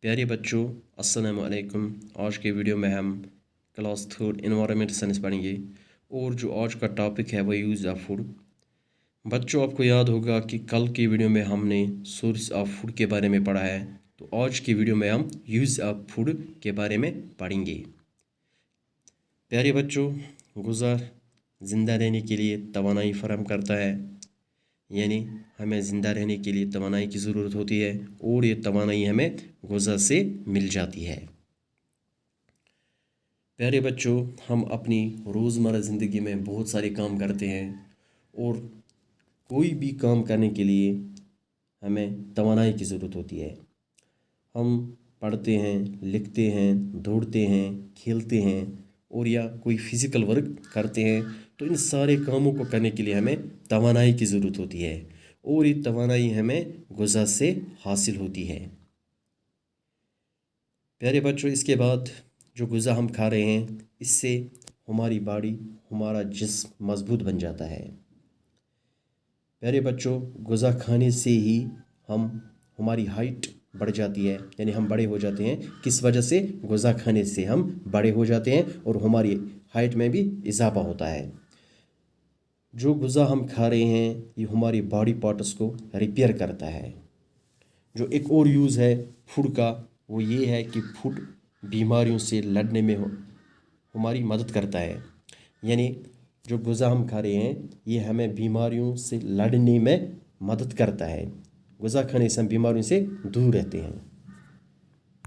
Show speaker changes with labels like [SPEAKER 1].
[SPEAKER 1] प्यारे बच्चों, अस्सलाम वालेकुम। आज के वीडियो में हम क्लास थर्ड एनवायरनमेंट साइंस पढ़ेंगे और जो आज का टॉपिक है वो यूज़ ऑफ फूड। बच्चों, आपको याद होगा कि कल की वीडियो में हमने सोर्स ऑफ फूड के बारे में पढ़ा है, तो आज की वीडियो में हम यूज़ ऑफ फूड के बारे में पढ़ेंगे। प्यारे बच्चों, गुज़ा ज़िंदा रहने के लिए तवानाई फराहम करता है, यानी हमें ज़िंदा रहने के लिए तवानाई की ज़रूरत होती है और ये तवानाई हमें गुज़ा से मिल जाती है। प्यारे बच्चों, हम अपनी रोज़मर्रा ज़िंदगी में बहुत सारे काम करते हैं और कोई भी काम करने के लिए हमें तवानाई की ज़रूरत होती है। हम पढ़ते हैं, लिखते हैं, दौड़ते हैं, खेलते हैं और या कोई फ़िज़िकल वर्क करते हैं, तो इन सारे कामों को करने के लिए हमें तवानाई की ज़रूरत होती है और ये तवानाई हमें गुज़ा से हासिल होती है। प्यारे बच्चों, इसके बाद जो गुज़ा हम खा रहे हैं, इससे हमारी बॉडी, हमारा जिस्म मज़बूत बन जाता है। प्यारे बच्चों, गुज़ा खाने से ही हमारी हाइट बढ़ जाती है, यानी हम बड़े हो जाते हैं। किस वजह से? गुज़ा खाने से हम बड़े हो जाते हैं और हमारी हाइट में भी इजाफा होता है। जो गुज़ा हम खा रहे हैं ये हमारी बॉडी पार्ट्स को रिपेयर करता है। जो एक और यूज़ है फूड का, वो ये है कि फूड बीमारियों से लड़ने में हमारी मदद करता है। यानी जो गुज़ा हम खा रहे हैं ये हमें बीमारियों से लड़ने में मदद करता है। गुज़ा खाने से हम बीमारियों से दूर रहते हैं।